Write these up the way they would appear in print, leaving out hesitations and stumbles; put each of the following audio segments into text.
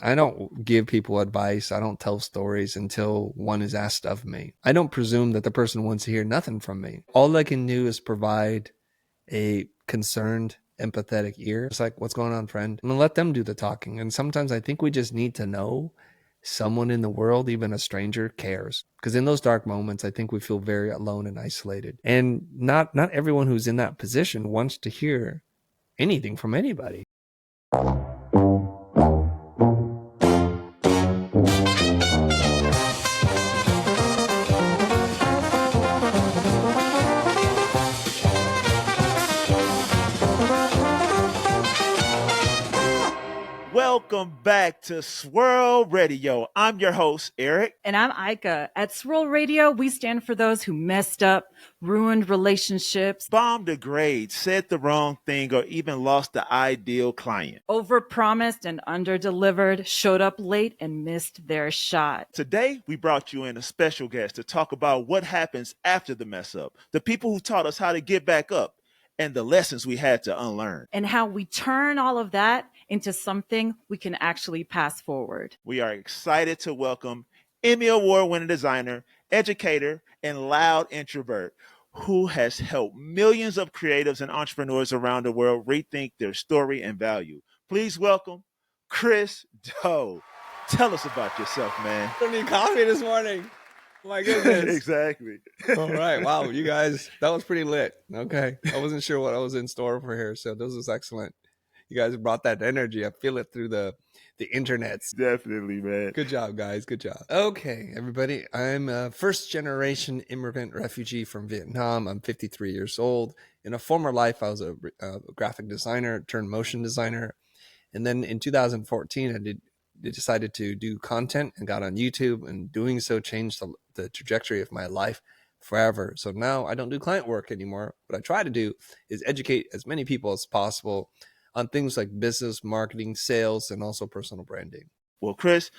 I don't give people advice. I don't tell stories until one is asked of me. I don't presume that the person wants to hear nothing from me. All I can do is provide a concerned, empathetic ear. It's like, what's going on, friend? I'm gonna let them do the talking. And sometimes I think we just need to know someone in the world, even a stranger, cares. Because in those dark moments, I think we feel very alone and isolated. And not everyone who's in that position wants to hear anything from anybody. Welcome back to Swurl Radio. I'm your host, Eric. And I'm Ayka. At Swurl Radio, we stand for those who messed up, ruined relationships, Bombed a grade, said the wrong thing, or even lost the ideal client. overpromised and underdelivered, showed up late and missed their shot. Today, we brought you in a special guest to talk about what happens after the mess up, the people who taught us how to get back up, and the lessons we had to unlearn. And how we turn all of that into something we can actually pass forward. We are excited to welcome Emmy Award winning designer, educator, and loud introvert who has helped millions of creatives and entrepreneurs around the world rethink their story and value. Please welcome Chris Doe. Tell us about yourself, man. I don't need coffee this morning. My goodness. Exactly. All right. Wow. You guys, that was pretty lit. Okay. I wasn't sure what I was in store for here. So this was excellent. You guys brought that energy. I feel it through the internets. Definitely, man. Good job, guys. Good job. Okay, everybody. I'm a first generation immigrant refugee from Vietnam. I'm 53 years old. In a former life, I was a graphic designer turned motion designer. And then in 2014, I decided to do content and got on YouTube, and doing so changed the trajectory of my life forever. So now I don't do client work anymore. What I try to do is educate as many people as possible on things like business, marketing, sales, and also personal branding. Well, Chris,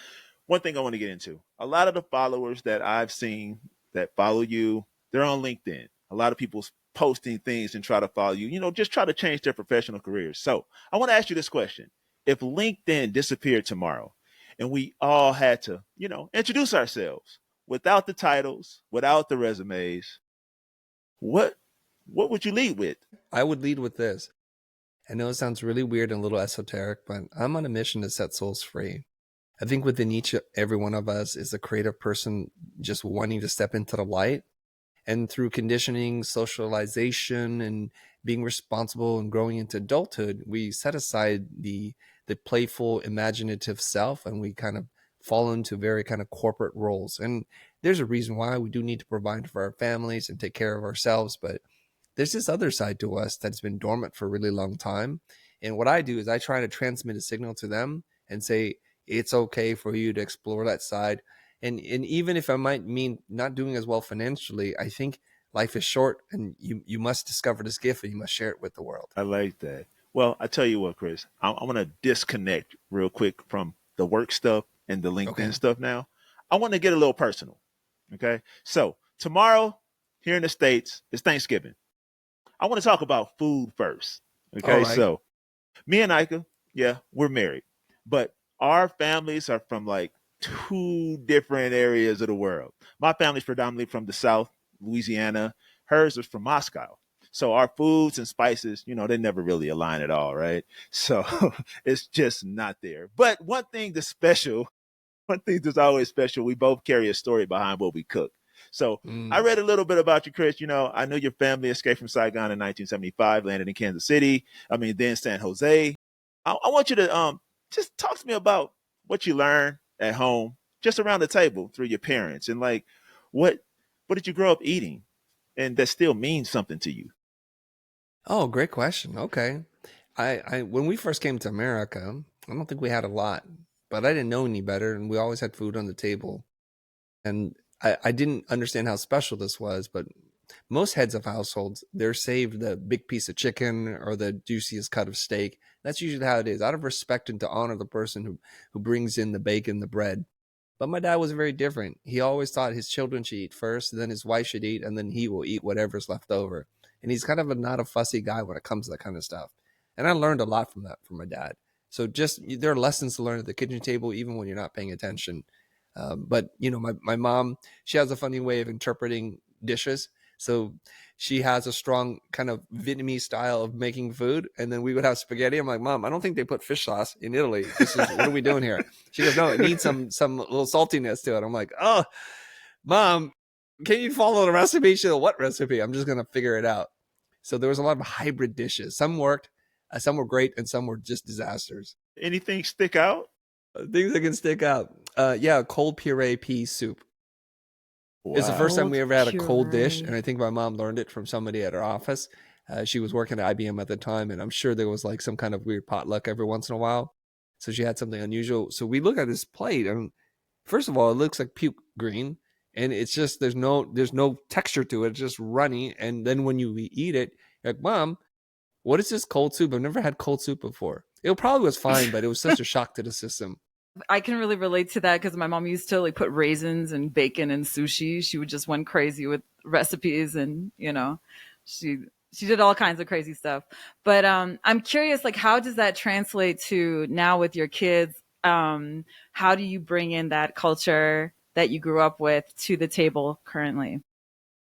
one thing I want to get into, a lot of the followers that I've seen that follow you, they're on LinkedIn. A lot of people posting things and try to follow you, just try to change their professional careers. So I want to ask you this question. If LinkedIn disappeared tomorrow and we all had to, introduce ourselves without the titles, without the resumes, what would you lead with? I would lead with this. I know it sounds really weird and a little esoteric, but I'm on a mission to set souls free. I think within every one of us is a creative person just wanting to step into the light. And through conditioning, socialization, and being responsible and growing into adulthood, we set aside the playful, imaginative self, and we kind of fall into very kind of corporate roles. And there's a reason why we do need to provide for our families and take care of ourselves, but there's this other side to us that's been dormant for a really long time. And what I do is I try to transmit a signal to them and say, it's okay for you to explore that side. And even if I might mean not doing as well financially, I think life is short and you must discover this gift and you must share it with the world. I like that. Well, I tell you what, Chris, I want to disconnect real quick from the work stuff and the LinkedIn stuff now. I want to get a little personal. Okay. So tomorrow here in the States, it's Thanksgiving. I want to talk about food first. Okay. Right. So me and Ayka, yeah, we're married, but our families are from like two different areas of the world. My family's predominantly from the South, Louisiana. Hers is from Moscow. So our foods and spices, they never really align at all, right? So it's just not there. But one thing that's always special, we both carry a story behind what we cook. So I read a little bit about you, Chris. I know your family escaped from Saigon in 1975, landed in Kansas City. then San Jose. I want you to just talk to me about what you learned at home, just around the table through your parents, and like what did you grow up eating, and that still means something to you? Oh, great question. Okay. I when we first came to America, I don't think we had a lot, but I didn't know any better, and we always had food on the table. And I didn't understand how special this was, but most heads of households, they're saved the big piece of chicken or the juiciest cut of steak. That's usually how it is, out of respect and to honor the person who brings in the bacon, the bread. But my dad was very different. He always thought his children should eat first, then his wife should eat, and then he will eat whatever's left over. And he's kind of not a fussy guy when it comes to that kind of stuff. And I learned a lot from that from my dad. So just there are lessons to learn at the kitchen table, even when you're not paying attention. But my mom, she has a funny way of interpreting dishes. So she has a strong kind of Vietnamese style of making food, and then we would have spaghetti. I'm like, Mom, I don't think they put fish sauce in Italy. What are we doing here? She goes, No, it needs some little saltiness to it. I'm like, oh, Mom, can you follow the recipe? She goes, what recipe? I'm just gonna figure it out. So there was a lot of hybrid dishes. Some worked, some were great, and some were just disasters. Anything stick out? Things that can stick out. Yeah, cold puree pea soup. Wow. It's the first time we ever had a cold dish, Puree. and I think my mom learned it from somebody at her office. She was working at IBM at the time, and I'm sure there was like some kind of weird potluck every once in a while. So she had something unusual. So we look at this plate, and first of all, it looks like puke green, and it's just there's no texture to it. It's just runny, and then when you eat it, you're like, Mom, what is this cold soup? I've never had cold soup before. It probably was fine, but it was such a shock to the system. I can really relate to that because my mom used to like put raisins and bacon in sushi. She would just went crazy with recipes, and she she did all kinds of crazy stuff. But I'm curious, like, how does that translate to now with your kids? How do you bring in that culture that you grew up with to the table currently?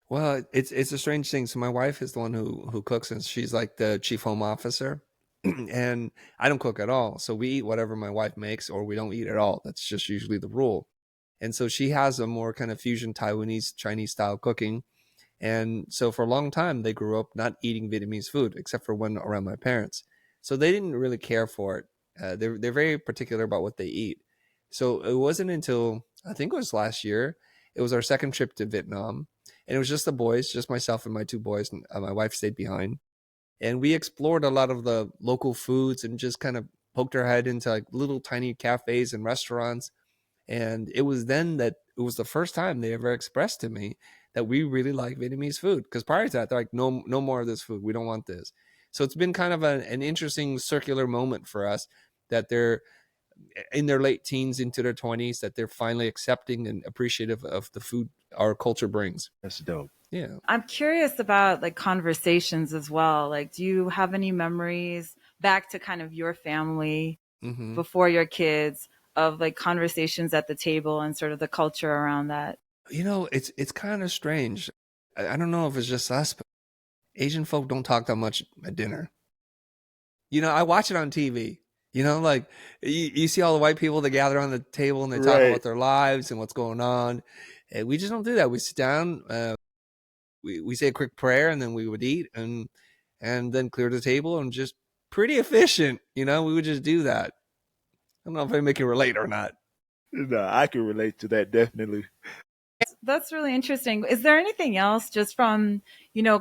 Well, it's a strange thing. So my wife is the one who cooks, and she's like the chief home officer. And I don't cook at all. So we eat whatever my wife makes, or we don't eat at all. That's just usually the rule. And so she has a more kind of fusion Taiwanese, Chinese style cooking. And so for a long time, they grew up not eating Vietnamese food, except for when around my parents. So they didn't really care for it. They're very particular about what they eat. So it wasn't until I think it was last year. It was our second trip to Vietnam, and it was just the boys, just myself and my two boys, and my wife stayed behind. And we explored a lot of the local foods and just kind of poked our head into like little tiny cafes and restaurants. And it was then that it was the first time they ever expressed to me that we really like Vietnamese food. Because prior to that, they're like, no, no more of this food. We don't want this. So it's been kind of an interesting circular moment for us that they're in their late teens into their 20s, that they're finally accepting and appreciative of the food our culture brings. That's dope. Yeah. I'm curious about like conversations as well. Like, do you have any memories back to kind of your family Mm-hmm. before your kids of like conversations at the table and sort of the culture around that? It's kind of strange. I don't know if it's just us, but Asian folk don't talk that much at dinner. I watch it on TV. Like you see all the white people that gather on the table and they talk Right. about their lives and what's going on. And we just don't do that. We sit down, we say a quick prayer, and then we would eat and then clear the table, and just pretty efficient. We would just do that. I don't know if I make it relate or not. No, I can relate to that definitely. That's really interesting. Is there anything else just from,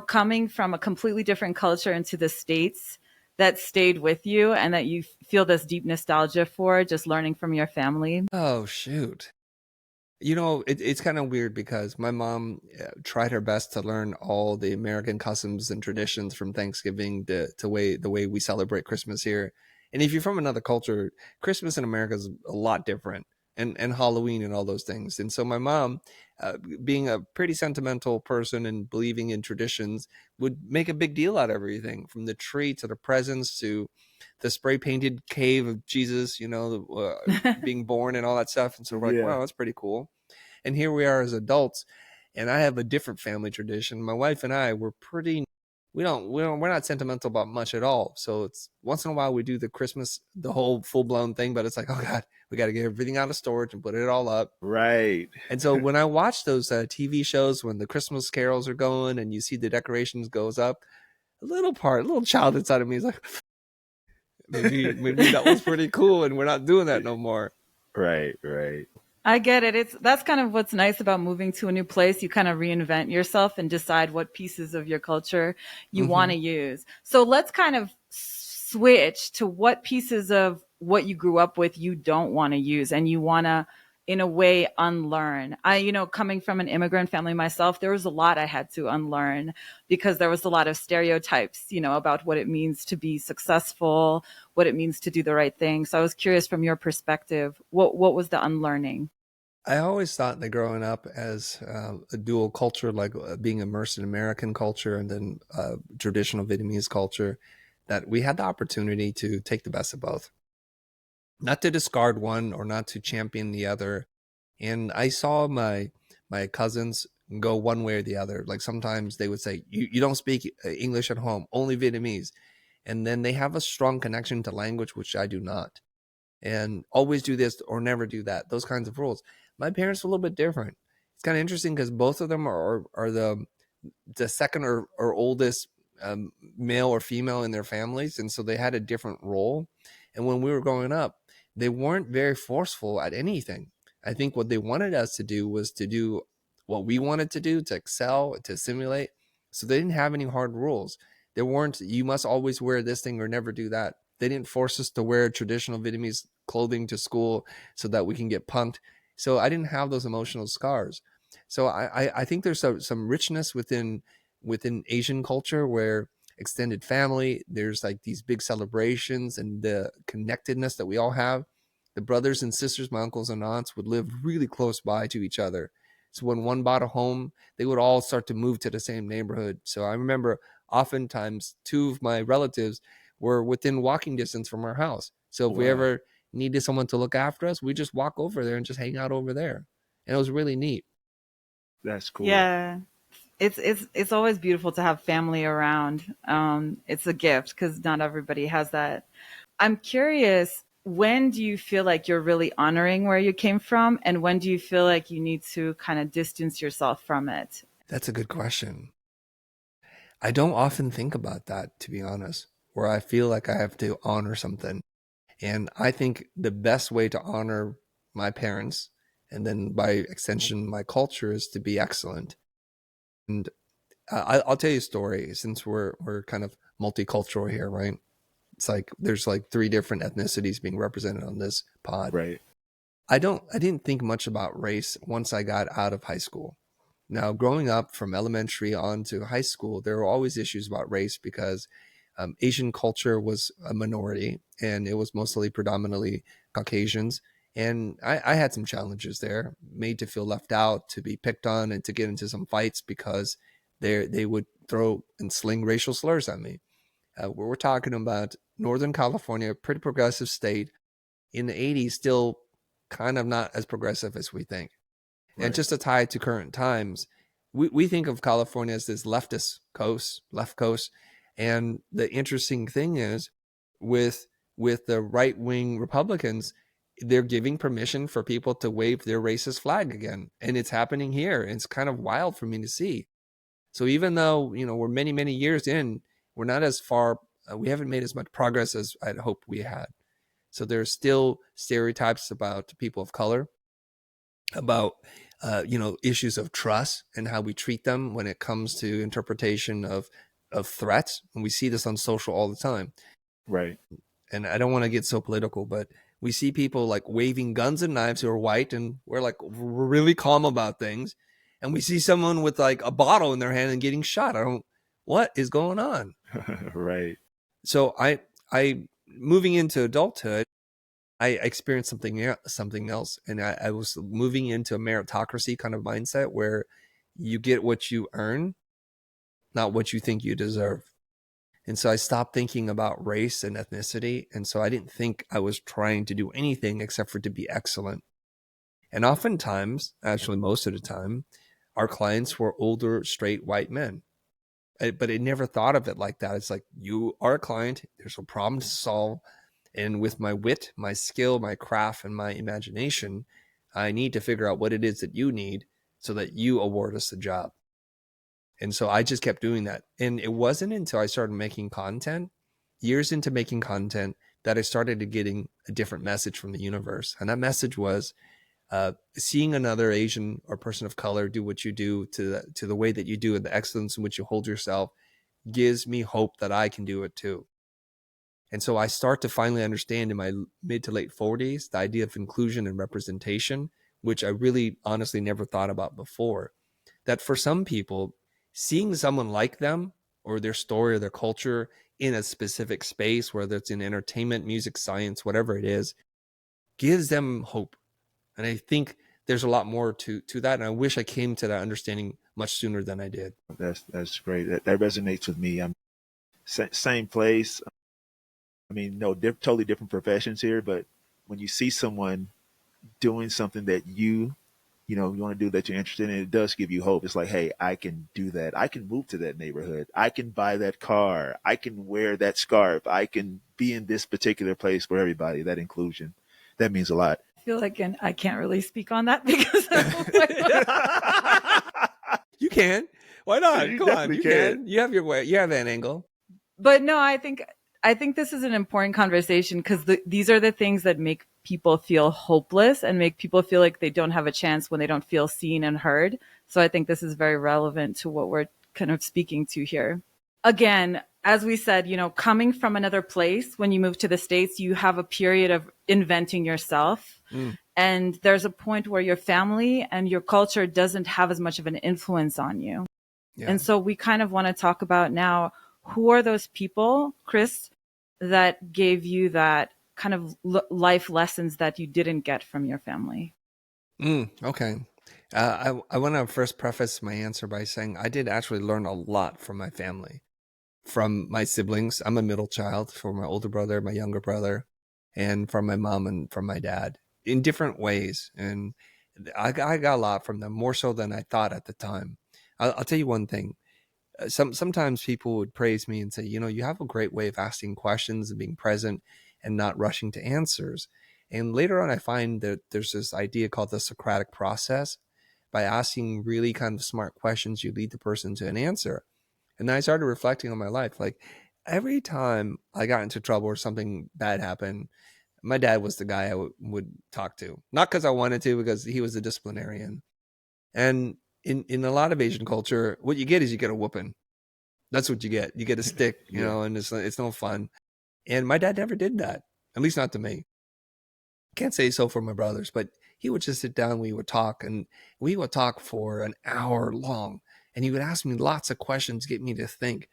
coming from a completely different culture into the States that stayed with you and that you feel this deep nostalgia for, just learning from your family? Oh, shoot. It's kind of weird because my mom tried her best to learn all the American customs and traditions from Thanksgiving to the way we celebrate Christmas here. And if you're from another culture, Christmas in America is a lot different, and Halloween and all those things. And so my mom, being a pretty sentimental person and believing in traditions, would make a big deal out of everything, from the tree to the presents to the spray painted cave of Jesus, being born and all that stuff. And so we're like, Yeah. wow, that's pretty cool. And here we are as adults, and I have a different family tradition. My wife and I were we're not sentimental about much at all. So it's once in a while we do the whole full blown thing, but it's like, oh God, we got to get everything out of storage and put it all up. Right. And so when I watch those TV shows, when the Christmas carols are going and you see the decorations goes up, a little child inside of me is like, maybe that was pretty cool, and we're not doing that no more. Right. I get it. That's kind of what's nice about moving to a new place. You kind of reinvent yourself and decide what pieces of your culture you want to use. So let's kind of switch to what pieces of what you grew up with you don't want to use and you want to, in a way, unlearn. Coming from an immigrant family myself, there was a lot I had to unlearn because there was a lot of stereotypes, about what it means to be successful, what it means to do the right thing. So I was curious from your perspective, what was the unlearning? I always thought that growing up as a dual culture, like being immersed in American culture and then traditional Vietnamese culture, that we had the opportunity to take the best of both. not to discard one or not to champion the other. And I saw my cousins go one way or the other. Like sometimes they would say, you don't speak English at home, only Vietnamese. And then they have a strong connection to language, which I do not. And always do this or never do that. Those kinds of rules. My parents are a little bit different. It's kind of interesting because both of them are the second or oldest male or female in their families. And so they had a different role. And when we were growing up, they weren't very forceful at anything. I think what they wanted us to do was to do what we wanted to do, to excel, to simulate. So they didn't have any hard rules. There weren't, you must always wear this thing or never do that. They didn't force us to wear traditional Vietnamese clothing to school so that we can get punked. So I didn't have those emotional scars. So I think there's some richness within Asian culture where extended family, there's like these big celebrations and the connectedness that we all have. The brothers and sisters, my uncles and aunts, would live really close by to each other. So when one bought a home, they would all start to move to the same neighborhood. So I remember oftentimes two of my relatives were within walking distance from our house. So if we ever needed someone to look after us, we just walk over there and just hang out over there. And it was really neat. That's cool. Yeah. It's always beautiful to have family around. It's a gift because not everybody has that. I'm curious, when do you feel like you're really honoring where you came from? And when do you feel like you need to kind of distance yourself from it? That's a good question. I don't often think about that, to be honest, where I feel like I have to honor something. And I think the best way to honor my parents, and then by extension, my culture, is to be excellent. And I'll tell you a story, since we're kind of multicultural here, right? It's like there's like 3 different ethnicities being represented on this pod. Right. I didn't think much about race once I got out of high school. Now, growing up from elementary on to high school, there were always issues about race because Asian culture was a minority and it was mostly predominantly Caucasians. And I had some challenges there, made to feel left out, to be picked on, and to get into some fights because they would throw and sling racial slurs at me. We're talking about Northern California, pretty progressive state. In the 80s, still kind of not as progressive as we think. Right. And just to tie it to current times, we think of California as this left coast. And the interesting thing is with the right-wing Republicans, they're giving permission for people to wave their racist flag again. And it's happening here. And it's kind of wild for me to see. So even though, we're many, many years in, we're not as far, we haven't made as much progress as I'd hoped we had. So there's still stereotypes about people of color, about, issues of trust and how we treat them when it comes to interpretation of threats. And we see this on social all the time. Right. And I don't want to get so political, but we see people like waving guns and knives who are white, and we're really calm about things. And we see someone with like a bottle in their hand and getting shot. What is going on? Right. So I moving into adulthood, I experienced something else. And I was moving into a meritocracy kind of mindset where you get what you earn, not what you think you deserve. And so I stopped thinking about race and ethnicity. And so I didn't think I was trying to do anything except for to be excellent. And oftentimes, actually most of the time, our clients were older, straight, white men. But I never thought of it like that. It's like, you are a client, there's a problem to solve. And with my wit, my skill, my craft, and my imagination, I need to figure out what it is that you need so that you award us the job. And so I just kept doing that. And it wasn't until I started making content, years into making content, that I started getting a different message from the universe. And that message was, seeing another Asian or person of color do what you do, to the way that you do it, the excellence in which you hold yourself, gives me hope that I can do it too. And so I start to finally understand in my mid to late 40s, the idea of inclusion and representation, which I really honestly never thought about before. That for some people, seeing someone like them or their story or their culture in a specific space, whether it's in entertainment, music, science, whatever it is, gives them hope. And I think there's a lot more to that. And I wish I came to that understanding much sooner than I did. That's great. That resonates with me. I'm same place. I mean, no, totally different professions here, but when you see someone doing something that you want to do that you're interested in, it does give you hope. It's like, hey, I can do that. I can move to that neighborhood. I can buy that car. I can wear that scarf. I can be in this particular place for everybody. That inclusion, that means a lot. I feel like I can't really speak on that because of my You can. Why not? You Come on, definitely you can. can. You have your way. You have an angle. But no, I think this is an important conversation because these are the things that make people feel hopeless and make people feel like they don't have a chance when they don't feel seen and heard. So I think this is very relevant to what we're kind of speaking to here. Again, as we said, coming from another place, when you move to the States, you have a period of inventing yourself. And there's a point where your family and your culture doesn't have as much of an influence on you. Yeah. And so we kind of want to talk about now, who are those people, Chris, that gave you that kind of life lessons that you didn't get from your family? Okay. I want to first preface my answer by saying I did actually learn a lot from my family, from my siblings. I'm a middle child, from my older brother, my younger brother, and from my mom and from my dad in different ways. And I got a lot from them, more so than I thought at the time. I'll tell you one thing. Sometimes people would praise me and say, you have a great way of asking questions and being present and not rushing to answers. And later on, I find that there's this idea called the Socratic process. By asking really kind of smart questions, you lead the person to an answer. And then I started reflecting on my life. Like every time I got into trouble or something bad happened, my dad was the guy I would talk to. Not because I wanted to, because he was a disciplinarian. And in a lot of Asian culture, what you get is you get a whooping. That's what you get. You get a stick, and it's no fun. And my dad never did that, at least not to me. Can't say so for my brothers, but he would just sit down, we would talk, and we would talk for an hour long. And he would ask me lots of questions, get me to think.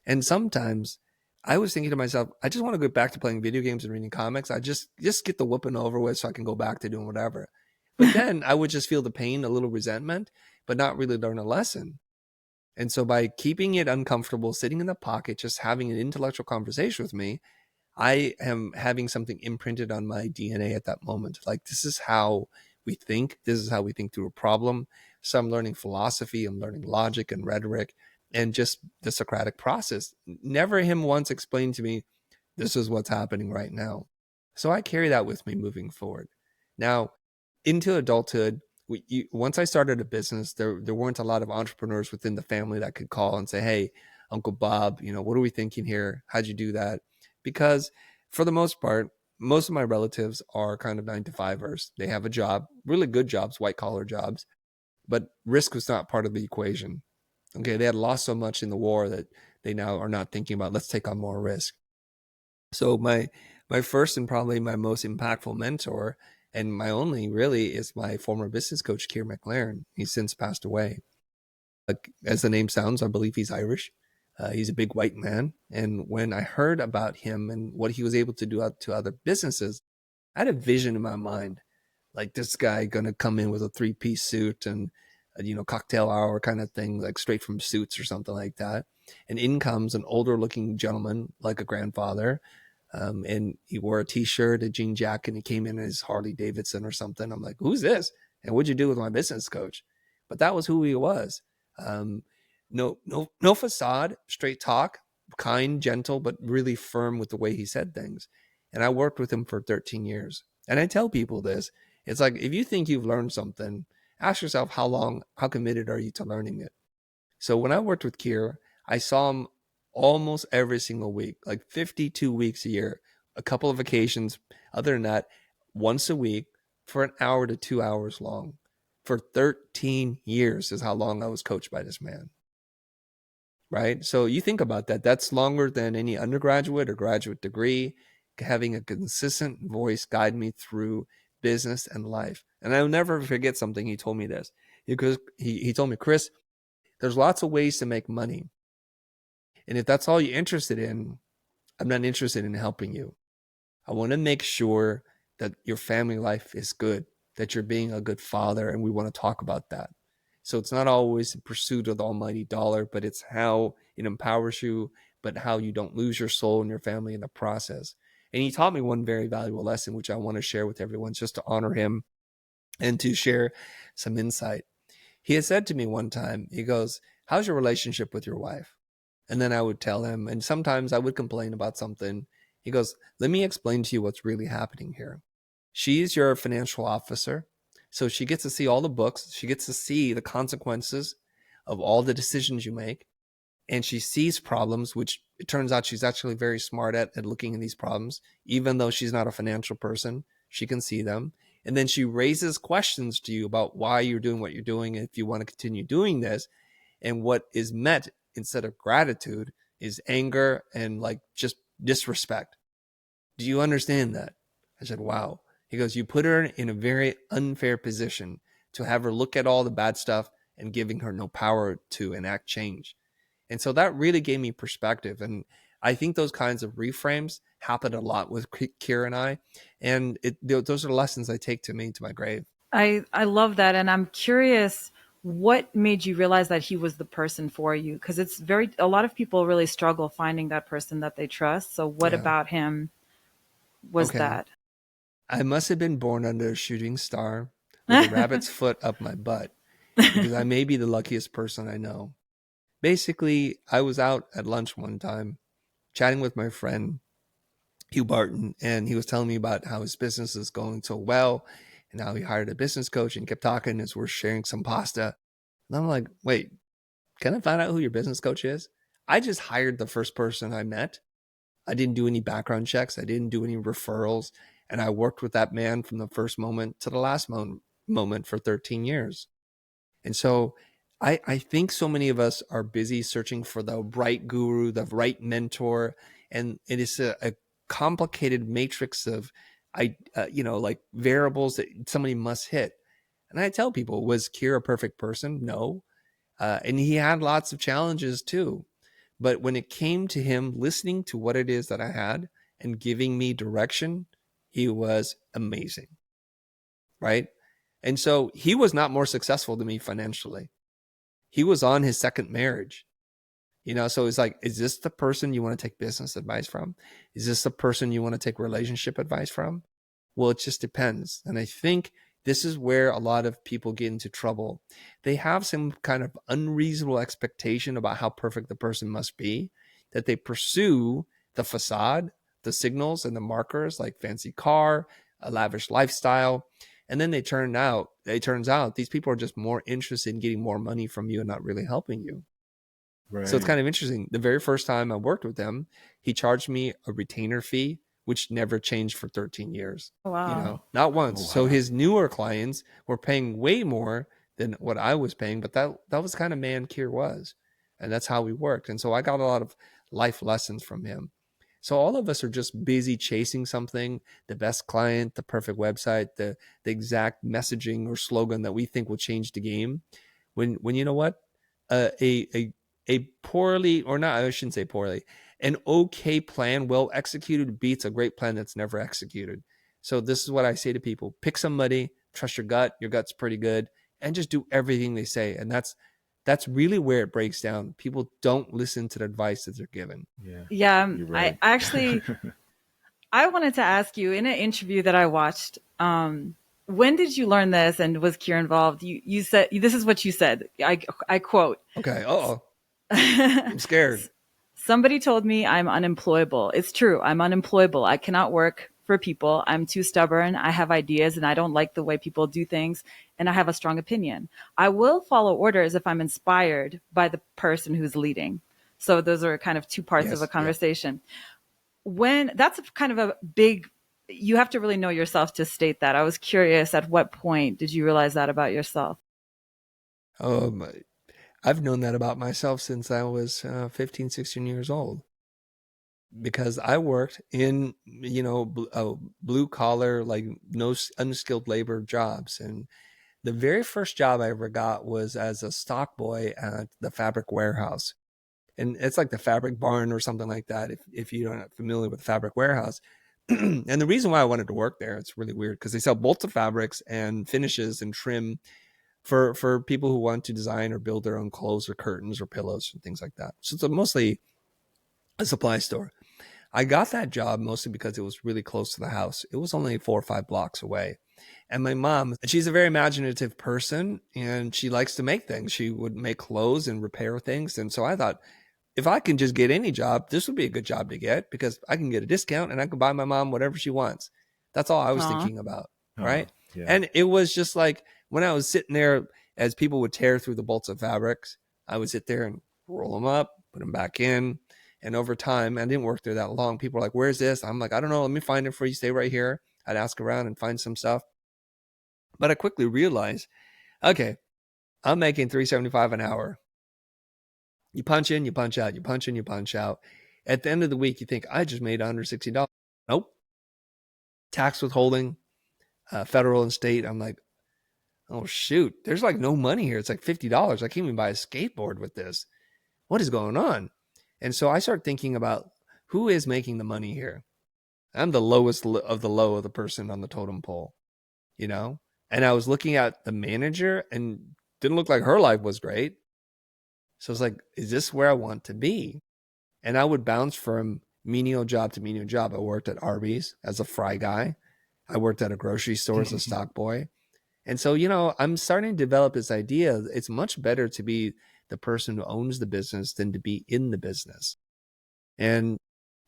And sometimes I was thinking to myself, I just want to go back to playing video games and reading comics. I just get the whooping over with so I can go back to doing whatever. But then I would just feel the pain, a little resentment, but not really learn a lesson. And so by keeping it uncomfortable, sitting in the pocket, just having an intellectual conversation with me, I am having something imprinted on my DNA at that moment. Like, this is how we think. This is how we think through a problem. So I'm learning philosophy. I'm learning logic and rhetoric and just the Socratic process. Never him once explained to me, this is what's happening right now. So I carry that with me moving forward. Now, into adulthood, once I started a business, there weren't a lot of entrepreneurs within the family that could call and say, hey, Uncle Bob, what are we thinking here? How'd you do that? Because for the most part, most of my relatives are kind of 9-to-5ers. They have a job, really good jobs, white collar jobs, but risk was not part of the equation. Okay, they had lost so much in the war that they now are not thinking about, let's take on more risk. So my first and probably my most impactful mentor, and my only really, is my former business coach, Keir McLaren. He's since passed away. As the name sounds, I believe he's Irish. He's a big white man. And when I heard about him and what he was able to do to other businesses, I had a vision in my mind. Like, this guy going to come in with a 3-piece suit and, cocktail hour kind of thing, like straight from Suits or something like that. And in comes an older looking gentleman, like a grandfather. And he wore a t-shirt, a jean jacket, and he came in his Harley Davidson or something. I'm like, who's this? And what'd you do with my business coach? But that was who he was. No facade, straight talk, kind, gentle, but really firm with the way he said things. And I worked with him for 13 years. And I tell people this, it's like, if you think you've learned something, ask yourself how committed are you to learning it? So when I worked with Keir, I saw him almost every single week, like 52 weeks a year, a couple of occasions. Other than that, once a week for an hour to 2 hours long. For 13 years is how long I was coached by this man. Right? So you think about that. That's longer than any undergraduate or graduate degree. Having a consistent voice guide me through business and life. And I'll never forget something he told me this. Because he told me, Chris, there's lots of ways to make money. And if that's all you're interested in, I'm not interested in helping you. I want to make sure that your family life is good, that you're being a good father, and we want to talk about that. So it's not always the pursuit of the almighty dollar, but it's how it empowers you, but how you don't lose your soul and your family in the process. And he taught me one very valuable lesson, which I want to share with everyone, just to honor him and to share some insight. He had said to me one time, he goes, how's your relationship with your wife? And then I would tell him, and sometimes I would complain about something. He goes, let me explain to you what's really happening here. She's your financial officer. So she gets to see all the books. She gets to see the consequences of all the decisions you make. And she sees problems, which it turns out she's actually very smart at looking at these problems. Even though she's not a financial person, she can see them. And then she raises questions to you about why you're doing what you're doing, and if you want to continue doing this. And what is met instead of gratitude is anger and like just disrespect. Do you understand that? I said, wow. He goes, you put her in a very unfair position to have her look at all the bad stuff and giving her no power to enact change. And so that really gave me perspective. And I think those kinds of reframes happen a lot with Kira and I. And those are the lessons I take to my grave. I love that. And I'm curious, what made you realize that he was the person for you? Because a lot of people really struggle finding that person that they trust. So what about him was that? I must have been born under a shooting star with a rabbit's foot up my butt, because I may be the luckiest person I know. Basically, I was out at lunch one time chatting with my friend Hugh Barton, and he was telling me about how his business is going so well and how he hired a business coach, and kept talking as we're sharing some pasta. And I'm like, wait, can I find out who your business coach is? I just hired the first person I met. I didn't do any background checks. I didn't do any referrals. And I worked with that man from the first moment to the last moment for 13 years. And so I think so many of us are busy searching for the right guru, the right mentor. And it is a complicated matrix of, like variables that somebody must hit. And I tell people, was Kira a perfect person? No. And he had lots of challenges too. But when it came to him listening to what it is that I had and giving me direction, he was amazing. Right? And so he was not more successful than me financially. He was on his second marriage. So it's like, is this the person you want to take business advice from? Is this the person you want to take relationship advice from? Well, it just depends. And I think this is where a lot of people get into trouble. They have some kind of unreasonable expectation about how perfect the person must be, that they pursue the facade, the signals and the markers, like fancy car, a lavish lifestyle. And then it turns out these people are just more interested in getting more money from you and not really helping you. Right. So it's kind of interesting. The very first time I worked with them, he charged me a retainer fee, which never changed for 13 years. Wow. Not once. Oh, wow. So his newer clients were paying way more than what I was paying, but that was kind of man Kier was. And that's how we worked. And so I got a lot of life lessons from him. So all of us are just busy chasing something, the best client, the perfect website, the exact messaging or slogan that we think will change the game. When you know what? A poorly, or not, I shouldn't say poorly, an okay plan, well executed, beats a great plan that's never executed. So this is what I say to people: pick somebody, trust your gut. Your gut's pretty good, and just do everything they say. And that's really where it breaks down. People don't listen to the advice that they're given. Yeah. Right. I actually, I wanted to ask you, in an interview that I watched, when did you learn this, and was Kier involved? You said, this is what you said. I quote. Okay. I'm scared. Somebody told me I'm unemployable. It's true. I'm unemployable. I cannot work for people. I'm too stubborn. I have ideas and I don't like the way people do things. And I have a strong opinion. I will follow orders if I'm inspired by the person who's leading. So those are kind of two parts of a conversation. When that's kind of a big, you have to really know yourself to state that. I was curious, at what point did you realize that about yourself? I've known that about myself since I was 15, 16 years old, because I worked in, blue collar, like no unskilled labor jobs. And the very first job I ever got was as a stock boy at the fabric warehouse. And it's like the fabric barn or something like that, if you're not familiar with fabric warehouse. And the reason why I wanted to work there, it's really weird, because they sell bolts of fabrics and finishes and trim for people who want to design or build their own clothes or curtains or pillows and things like that. So it's mostly a supply store. I got that job mostly because it was really close to the house. It was only 4 or 5 blocks away. And my mom, she's a very imaginative person and she likes to make things. She would make clothes and repair things. And so I thought, if I can just get any job, this would be a good job to get because I can get a discount and I can buy my mom whatever she wants. That's all I was thinking about. Right. Yeah. And it was just like when I was sitting there, as people would tear through the bolts of fabrics, I would sit there and roll them up, put them back in. And over time, I didn't work there that long. People were like, where's this? I'm like, I don't know. Let me find it for you. Stay right here. I'd ask around and find some stuff. But I quickly realized, okay, I'm making $3.75 an hour. You punch in, you punch out, you punch in, you punch out. At the end of the week, you think, I just made $160. Nope. Tax withholding, federal and state. I'm like, oh, shoot. There's like no money here. It's like $50. I can't even buy a skateboard with this. What is going on? And so I start thinking about who is making the money here. I'm the lowest of the low of the person on the totem pole, you know? And I was looking at the manager and didn't look like her life was great. So I was like, is this where I want to be? And I would bounce from menial job to menial job. I worked at Arby's as a fry guy. I worked at a grocery store as a stock boy. And so, you know, I'm starting to develop this idea. It's much better to be the person who owns the business than to be in the business. And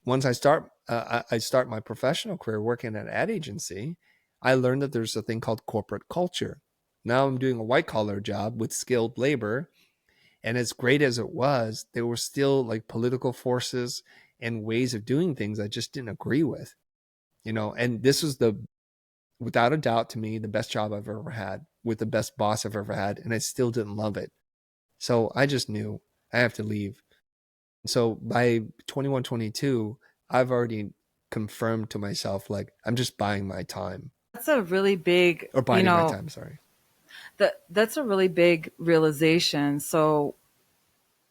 once I start my professional career working at an ad agency, I learned that there's a thing called corporate culture. Now I'm doing a white collar job with skilled labor. And as great as it was, there were still like political forces and ways of doing things I just didn't agree with, you know, and this was without a doubt to me, the best job I've ever had with the best boss I've ever had. And I still didn't love it. So I just knew I have to leave. So by 21, 22, I've already confirmed to myself, like, I'm just buying my time. That's a really big, or buying my time, sorry. That's a really big realization. So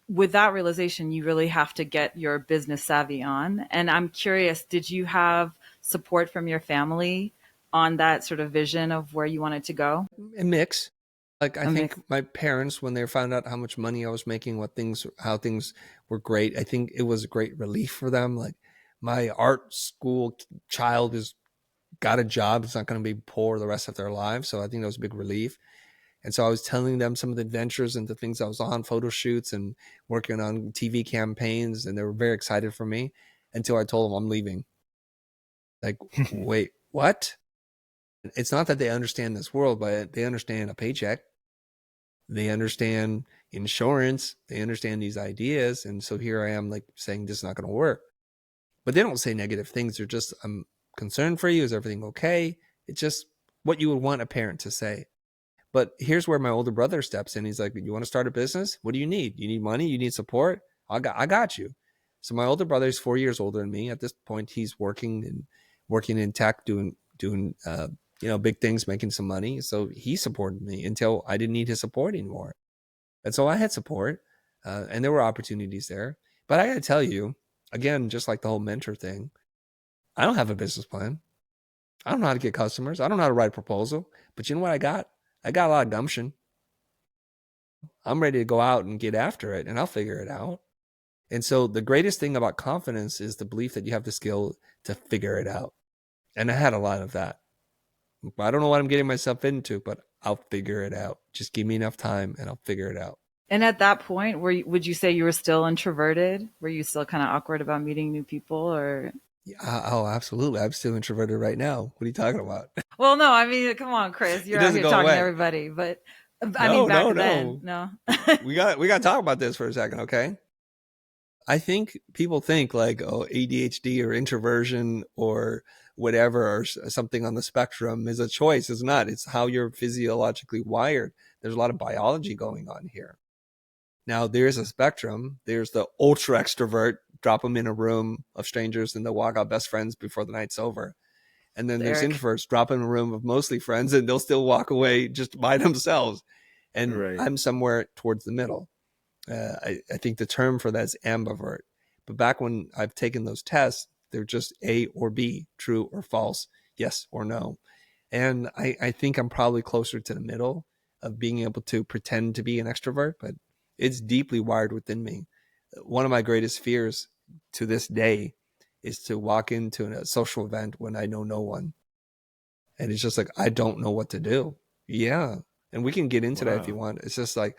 with that realization, you really have to get your business savvy on. And I'm curious, did you have support from your family on that sort of vision of where you wanted to go? A mix. Like, I think my parents, when they found out how much money I was making, how things were great, I think it was a great relief for them. Like, my art school child has got a job. It's not going to be poor the rest of their lives. So I think that was a big relief. And so I was telling them some of the adventures and the things I was on, photo shoots and working on TV campaigns. And they were very excited for me until I told them I'm leaving. Like, wait, what? It's not that they understand this world, but they understand a paycheck. They understand insurance. They understand these ideas. And so here I am, like, saying this is not going to work. But they don't say negative things. They're just, I'm concerned for you. Is everything okay? It's just what you would want a parent to say. But here's where my older brother steps in. He's like, you want to start a business? What do you need? You need money? You need support? I got you. So my older brother is 4 years older than me. At this point, he's working in tech, doing big things, making some money. So he supported me until I didn't need his support anymore. And so I had support, and there were opportunities there. But I got to tell you, again, just like the whole mentor thing, I don't have a business plan. I don't know how to get customers. I don't know how to write a proposal. But you know what I got? I got a lot of gumption. I'm ready to go out and get after it, and I'll figure it out. And so the greatest thing about confidence is the belief that you have the skill to figure it out. And I had a lot of that. I don't know what I'm getting myself into, but I'll figure it out. Just give me enough time and I'll figure it out. And at that point, would you say you were still introverted? Were you still kind of awkward about meeting new people, or? Oh, absolutely. I'm still introverted right now. What are you talking about? Well, no, I mean, come on, Chris, you're out here talking to everybody, but I mean, back then, no. we got to talk about this for a second. Okay. I think people think like, oh, ADHD or introversion or whatever, or something on the spectrum is a choice. It's not. It's how you're physiologically wired. There's a lot of biology going on here. Now, there's a spectrum. There's the ultra extrovert, drop them in a room of strangers and they'll walk out best friends before the night's over. And then there's introverts, drop in a room of mostly friends and they'll still walk away just by themselves. And I'm somewhere towards the middle. I think the term for that is ambivert. But back when I've taken those tests, they're just A or B, true or false, yes or no. And I think I'm probably closer to the middle of being able to pretend to be an extrovert, but it's deeply wired within me. One of my greatest fears to this day is to walk into a social event when I know no one. And it's just like, I don't know what to do. Yeah. And we can get into that if you want. It's just like,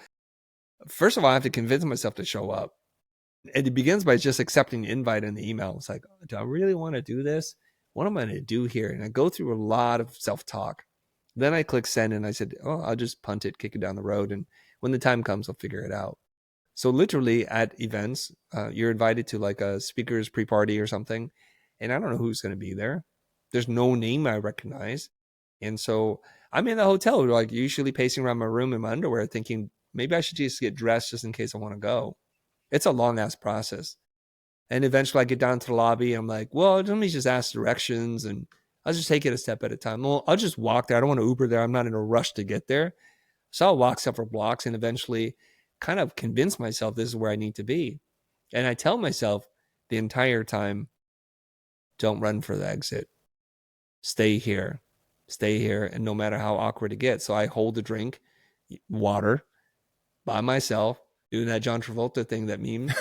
first of all, I have to convince myself to show up. And it begins by just accepting the invite in the email. It's like, do I really want to do this? What am I going to do here? And I go through a lot of self-talk. Then I click send and I said, oh, I'll just punt it, kick it down the road. And when the time comes, I'll figure it out. So literally at events, you're invited to like a speaker's pre-party or something. And I don't know who's going to be there. There's no name I recognize. And so I'm in the hotel, like usually pacing around my room in my underwear thinking, maybe I should just get dressed just in case I want to go. It's a long ass process. And eventually I get down to the lobby. I'm like, well, let me just ask directions and I'll just take it a step at a time. Well, I'll just walk there. I don't want to Uber there. I'm not in a rush to get there. So I'll walk several blocks and eventually kind of convince myself this is where I need to be. And I tell myself the entire time, don't run for the exit. Stay here. Stay here. And no matter how awkward it gets. So I hold the drink, water, by myself, doing that John Travolta thing, that meme.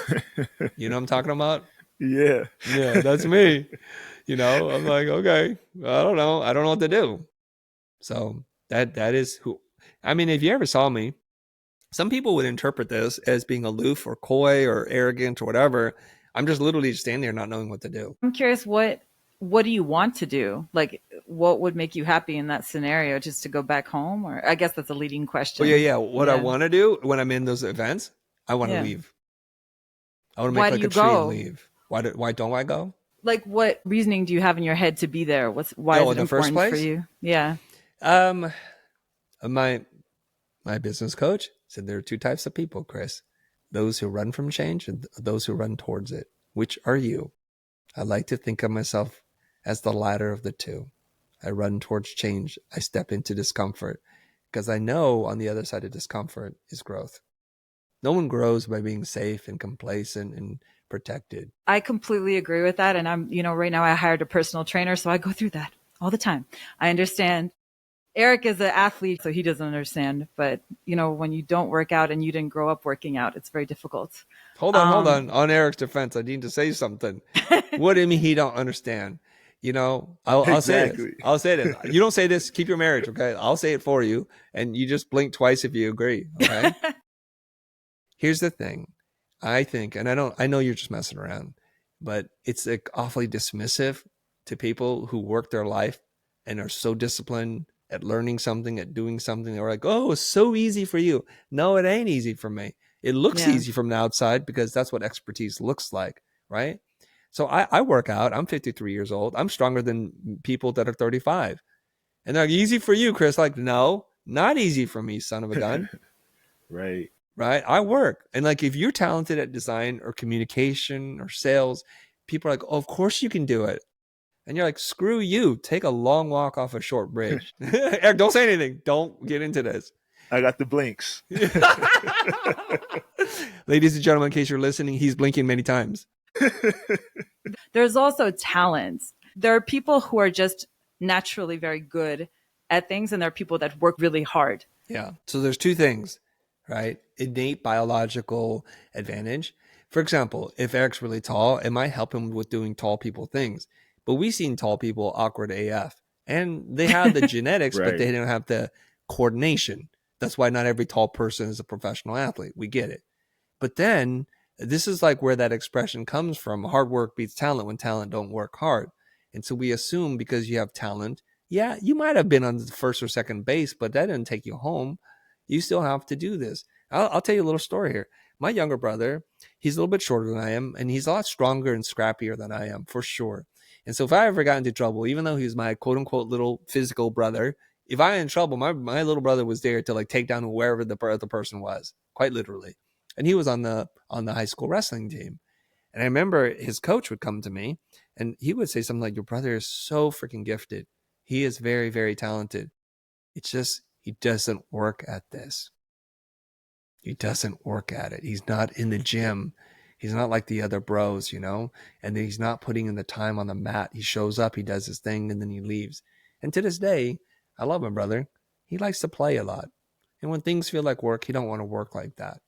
You know what I'm talking about? Yeah. Yeah, that's me. You know, I'm like, okay, I don't know what to do. So that is who, I mean, if you ever saw me, some people would interpret this as being aloof or coy or arrogant or whatever. I'm just literally just standing there not knowing what to do. I'm curious, what do you want to do? Like, what would make you happy in that scenario? Just to go back home? Or I guess that's a leading question. Well, yeah. What I want to do when I'm in those events, I want to leave. I want to make like a tree and leave. Why don't I go? Like, what reasoning do you have in your head to be there? Why is it important for you? Yeah. My business coach said there are two types of people, Chris. Those who run from change and those who run towards it. Which are you? I like to think of myself as the latter of the two. I run towards change. I step into discomfort because I know on the other side of discomfort is growth. No one grows by being safe and complacent and protected. I completely agree with that. And I'm, right now I hired a personal trainer, so I go through that all the time. I understand. Eric is an athlete, so he doesn't understand. But, when you don't work out and you didn't grow up working out, it's very difficult. Hold on. On Eric's defense, I need to say something. What do you mean he don't understand? I'll say this. I'll say this. You don't say this, keep your marriage, okay? I'll say it for you. And you just blink twice if you agree, okay? Here's the thing. I think, and I know you're just messing around, but it's like awfully dismissive to people who work their life and are so disciplined at learning something, at doing something. They're like, oh, it's so easy for you. No, it ain't easy for me. It looks easy from the outside because that's what expertise looks like, right? So I work out. I'm 53 years old. I'm stronger than people that are 35. And they're like, easy for you, Chris. Like, no, not easy for me, son of a gun. Right. I work. And like, if you're talented at design or communication or sales, people are like, oh, of course you can do it. And you're like, screw you. Take a long walk off a short bridge. Eric, don't say anything. Don't get into this. I got the blinks. Ladies and gentlemen, in case you're listening, he's blinking many times. There's also talents. There are people who are just naturally very good at things, and there are people that work really hard. Yeah. So there's two things, right? Innate biological advantage. For example, if Eric's really tall, it might help him with doing tall people things. But we've seen tall people awkward AF. And they have the genetics, right. But they don't have the coordination. That's why not every tall person is a professional athlete. We get it. But then this is like where that expression comes from. Hard work beats talent when talent don't work hard. And so we assume because you have talent, yeah, you might have been on the first or second base, but that didn't take you home. You still have to do this. I'll tell you a little story here. My younger brother, he's a little bit shorter than I am, and he's a lot stronger and scrappier than I am, for sure. And so if I ever got into trouble, even though he was my quote unquote little physical brother, if I got in trouble, my little brother was there to like take down wherever the person was, quite literally. And he was on the high school wrestling team. And I remember his coach would come to me and he would say something like, your brother is so freaking gifted. He is very, very talented. It's just, he doesn't work at this. He doesn't work at it. He's not in the gym. He's not like the other bros, and he's not putting in the time on the mat. He shows up, he does his thing, and then he leaves. And to this day, I love my brother. He likes to play a lot. And when things feel like work, he don't want to work like that.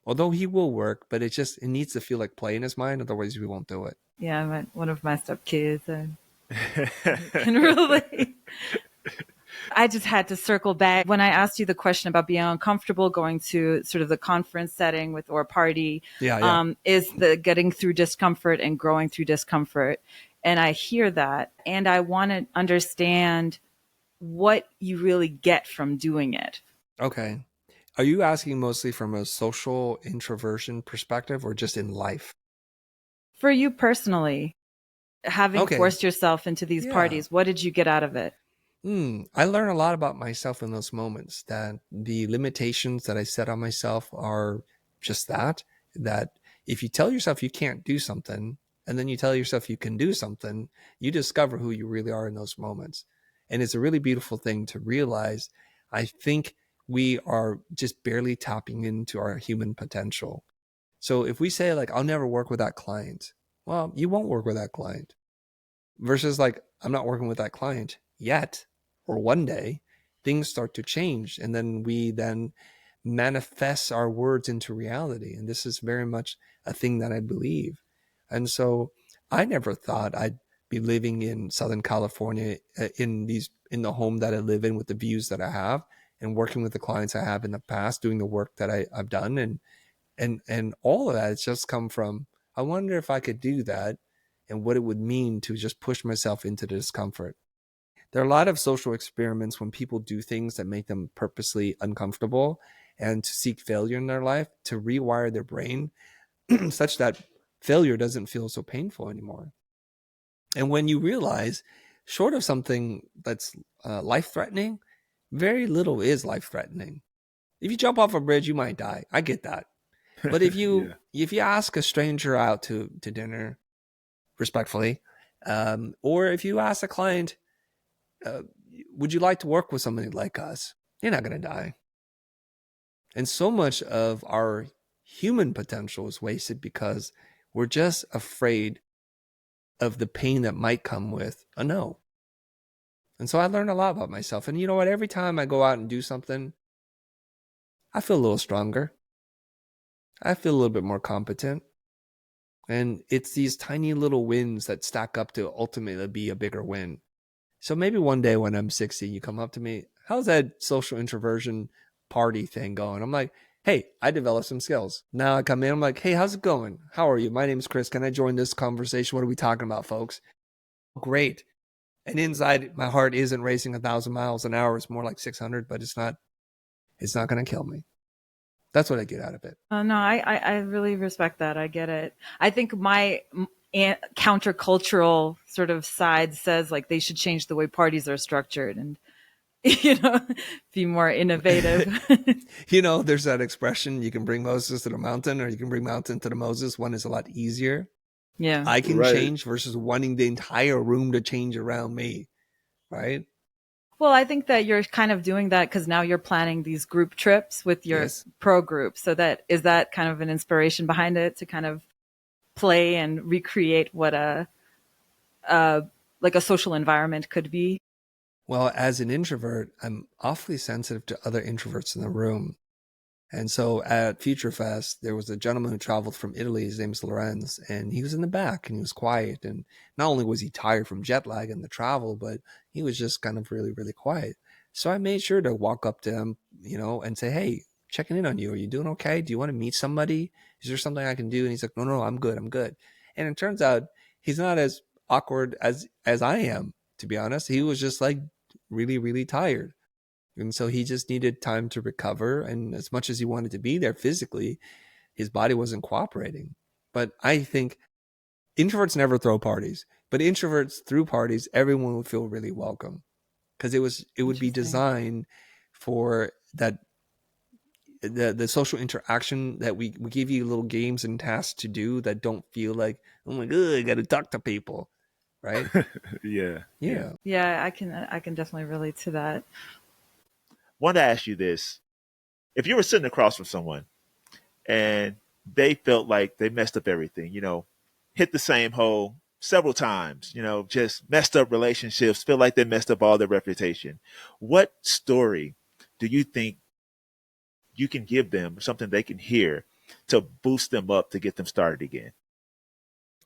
Although he will work, but it needs to feel like play in his mind. Otherwise, we won't do it. Yeah, one of my stepkids. Can relate. I just had to circle back when I asked you the question about being uncomfortable going to sort of the conference setting with or party. Is the getting through discomfort and growing through discomfort. And I hear that, and I want to understand what you really get from doing it. Okay. Are you asking mostly from a social introversion perspective or just in life? For you personally, having forced yourself into these parties, what did you get out of it? I learned a lot about myself in those moments, that the limitations that I set on myself are just that if you tell yourself you can't do something and then you tell yourself you can do something, you discover who you really are in those moments. And it's a really beautiful thing to realize. I think we are just barely tapping into our human potential. So if we say like, I'll never work with that client, well, you won't work with that client. Versus like, I'm not working with that client yet, or one day things start to change. And then we then manifest our words into reality. And this is very much a thing that I believe. And so I never thought I'd be living in Southern California in the home that I live in with the views that I have, and working with the clients I have in the past, doing the work that I've done. And all of that has just come from, I wonder if I could do that and what it would mean to just push myself into the discomfort. There are a lot of social experiments when people do things that make them purposely uncomfortable and to seek failure in their life, to rewire their brain such that failure doesn't feel so painful anymore. And when you realize, short of something that's life-threatening, very little is life-threatening. If you jump off a bridge, you might die. I get that. But if you if you ask a stranger out to dinner respectfully, or if you ask a client, would you like to work with somebody like us? You're not going to die. And so much of our human potential is wasted because we're just afraid of the pain that might come with a no. And so I learned a lot about myself. And you know what? Every time I go out and do something, I feel a little stronger. I feel a little bit more competent. And it's these tiny little wins that stack up to ultimately be a bigger win. So maybe one day when I'm 60, you come up to me, how's that social introversion party thing going? I'm like, hey, I developed some skills. Now I come in, I'm like, hey, how's it going? How are you? My name is Chris. Can I join this conversation? What are we talking about, folks? Great. And inside, my heart isn't racing 1,000 miles an hour. It's more like 600, but it's not going to kill me. That's what I get out of it. No, I really respect that. I get it. I think my countercultural sort of side says like they should change the way parties are structured and, be more innovative. There's that expression, you can bring Moses to the mountain or you can bring mountain to the Moses. One is a lot easier. Yeah. I can change versus wanting the entire room to change around me. Right. Well, I think that you're kind of doing that because now you're planning these group trips with your pro group. So is that kind of an inspiration behind it to kind of play and recreate what like a social environment could be? Well, as an introvert, I'm awfully sensitive to other introverts in the room. And so at Future Fest, there was a gentleman who traveled from Italy. His name is Lorenz, and he was in the back and he was quiet. And not only was he tired from jet lag and the travel, but he was just kind of really, really quiet. So I made sure to walk up to him, and say, hey, checking in on you. Are you doing okay? Do you want to meet somebody? Is there something I can do? And he's like, no, I'm good. And it turns out he's not as awkward as I am, to be honest. He was just like really, really tired. And so he just needed time to recover. And as much as he wanted to be there physically, his body wasn't cooperating. But I think introverts never throw parties, but introverts through parties, everyone would feel really welcome because it would be designed for that, the social interaction that we give you little games and tasks to do that don't feel like, oh my God, I got to talk to people. Right. Yeah. I can definitely relate to that. Want to ask you this. If you were sitting across from someone and they felt like they messed up everything, hit the same hole several times, just messed up relationships, feel like they messed up all their reputation, what story do you think you can give them, or something they can hear to boost them up to get them started again?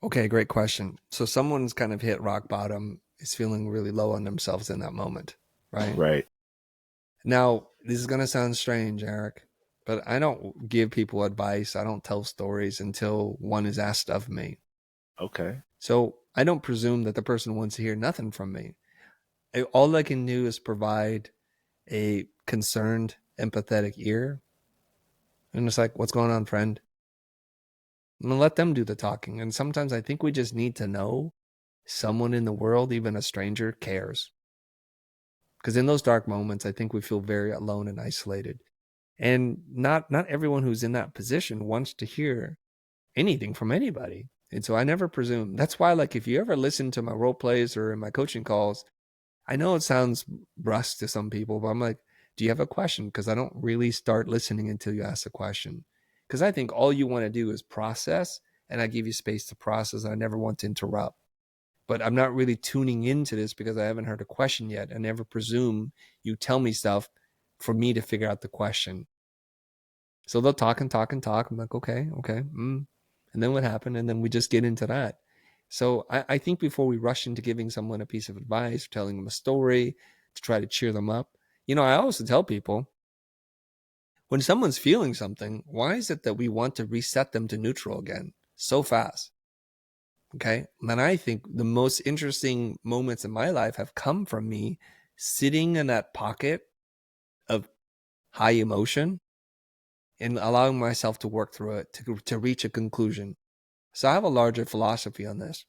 Okay, great question. So someone's kind of hit rock bottom, is feeling really low on themselves in that moment, right? Right. Now, this is going to sound strange, Eric, but I don't give people advice. I don't tell stories until one is asked of me. Okay. So I don't presume that the person wants to hear nothing from me. All I can do is provide a concerned, empathetic ear. And it's like, what's going on, friend? I'm going to let them do the talking. And sometimes I think we just need to know someone in the world, even a stranger, cares. Because in those dark moments, I think we feel very alone and isolated. And not everyone who's in that position wants to hear anything from anybody. And so I never presume. That's why, like, if you ever listen to my role plays or in my coaching calls, I know it sounds brusque to some people, but I'm like, do you have a question? Because I don't really start listening until you ask a question. Because I think all you want to do is process, and I give you space to process. I never want to interrupt. But I'm not really tuning into this because I haven't heard a question yet. I never presume you tell me stuff for me to figure out the question. So they'll talk and talk and talk. I'm like, okay. And then what happened? And then we just get into that. So I think before we rush into giving someone a piece of advice, telling them a story to try to cheer them up, I also tell people, when someone's feeling something, why is it that we want to reset them to neutral again so fast? Okay. And I think the most interesting moments in my life have come from me sitting in that pocket of high emotion and allowing myself to work through it, to reach a conclusion. So I have a larger philosophy on this.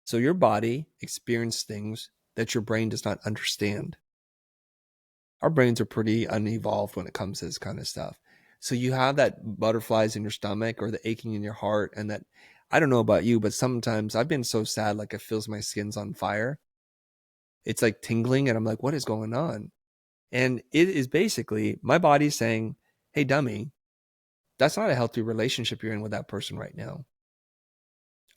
So your body experiences things that your brain does not understand. Our brains are pretty unevolved when it comes to this kind of stuff. So you have that butterflies in your stomach or the aching in your heart, and that, I don't know about you, but sometimes I've been so sad, like it feels my skin's on fire. It's like tingling, and I'm like, what is going on? And it is basically my body saying, hey, dummy, that's not a healthy relationship you're in with that person right now.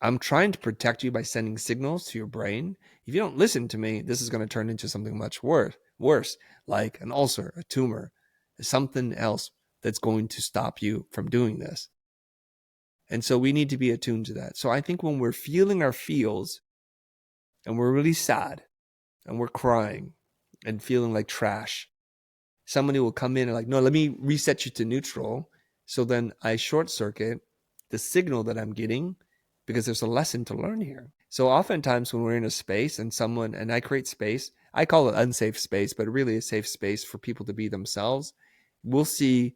I'm trying to protect you by sending signals to your brain. If you don't listen to me, this is going to turn into something much worse, like an ulcer, a tumor, something else that's going to stop you from doing this. And so we need to be attuned to that. So I think when we're feeling our feels and we're really sad and we're crying and feeling like trash, somebody will come in and like, no, let me reset you to neutral. So then I short circuit the signal that I'm getting, because there's a lesson to learn here. So oftentimes when we're in a space and I create space, I call it unsafe space, but really a safe space for people to be themselves, we'll see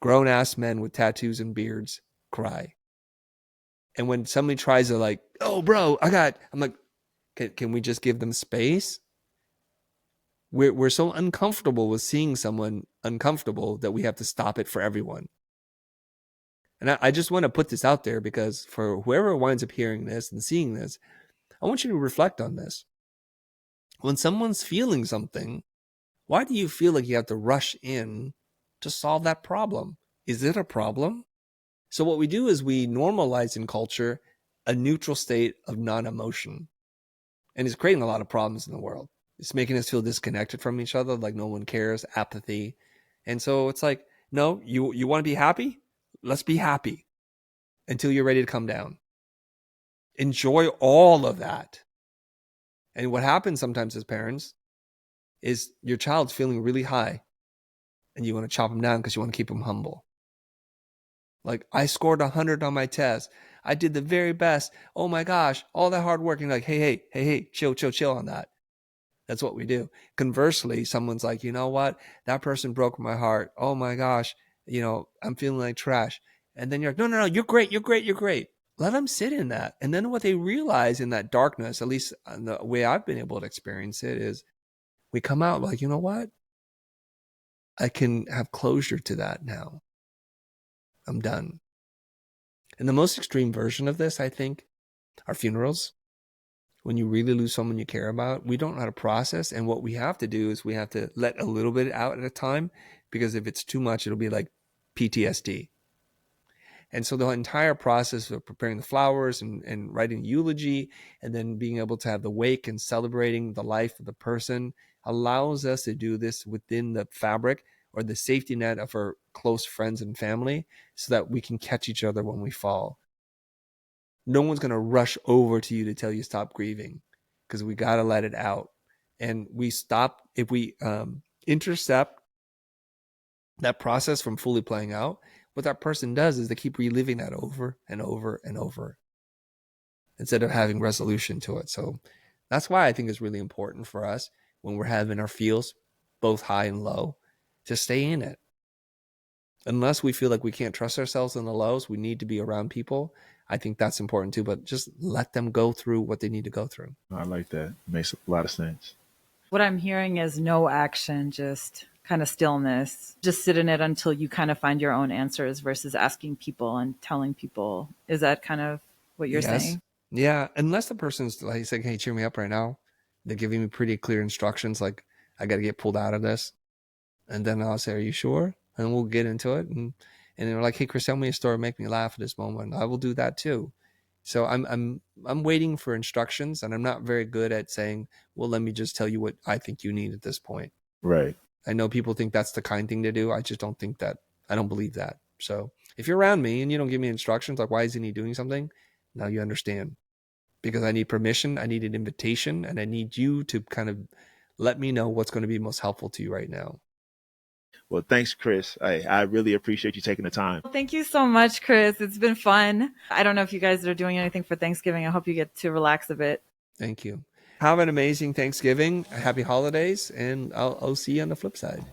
grown-ass men with tattoos and beards cry. And when somebody tries to like, oh, bro, I'm like, can we just give them space? We're so uncomfortable with seeing someone uncomfortable that we have to stop it for everyone. And I just want to put this out there, because for whoever winds up hearing this and seeing this, I want you to reflect on this. When someone's feeling something, why do you feel like you have to rush in to solve that problem? Is it a problem? So what we do is we normalize in culture a neutral state of non-emotion. And it's creating a lot of problems in the world. It's making us feel disconnected from each other, like no one cares, apathy. And so it's like, no, you want to be happy? Let's be happy until you're ready to come down. Enjoy all of that. And what happens sometimes as parents is your child's feeling really high and you want to chop them down because you want to keep them humble. Like, I scored 100 on my test. I did the very best. Oh my gosh, all that hard work. And like, hey, chill on that. That's what we do. Conversely, someone's like, you know what? That person broke my heart. Oh my gosh, I'm feeling like trash. And then you're like, no, you're great. Let them sit in that. And then what they realize in that darkness, at least the way I've been able to experience it, is we come out like, you know what? I can have closure to that now. I'm done. And the most extreme version of this, I think, are funerals. When you really lose someone you care about, we don't know how to process. And what we have to do is we have to let a little bit out at a time, because if it's too much, it'll be like PTSD. And so the entire process of preparing the flowers and writing the eulogy, and then being able to have the wake and celebrating the life of the person, allows us to do this within the fabric or the safety net of our close friends and family so that we can catch each other when we fall. No one's going to rush over to you to tell you stop grieving, because we got to let it out. And we stop, if we intercept that process from fully playing out, what that person does is they keep reliving that over and over and over instead of having resolution to it. So that's why I think it's really important for us when we're having our feels, both high and low, to stay in it. Unless we feel like we can't trust ourselves in the lows, we need to be around people. I think that's important too, but just let them go through what they need to go through. I like that. Makes a lot of sense. What I'm hearing is no action, just kind of stillness. Just sit in it until you kind of find your own answers versus asking people and telling people. Is that kind of what you're saying? Yeah. Unless the person's like saying, hey, cheer me up right now. They're giving me pretty clear instructions, like I got to get pulled out of this. And then I'll say, are you sure? And we'll get into it. And they're like, hey, Chris, tell me a story, make me laugh at this moment. I will do that too. So I'm waiting for instructions, and I'm not very good at saying, well, let me just tell you what I think you need at this point. Right. I know people think that's the kind thing to do. I just don't think that. I don't believe that. So if you're around me and you don't give me instructions, like, why isn't he doing something? Now you understand. Because I need permission, I need an invitation, and I need you to kind of let me know what's going to be most helpful to you right now. Well, thanks, Chris. I really appreciate you taking the time. Thank you so much, Chris. It's been fun. I don't know if you guys are doing anything for Thanksgiving. I hope you get to relax a bit. Thank you. Have an amazing Thanksgiving, happy holidays, and I'll see you on the flip side.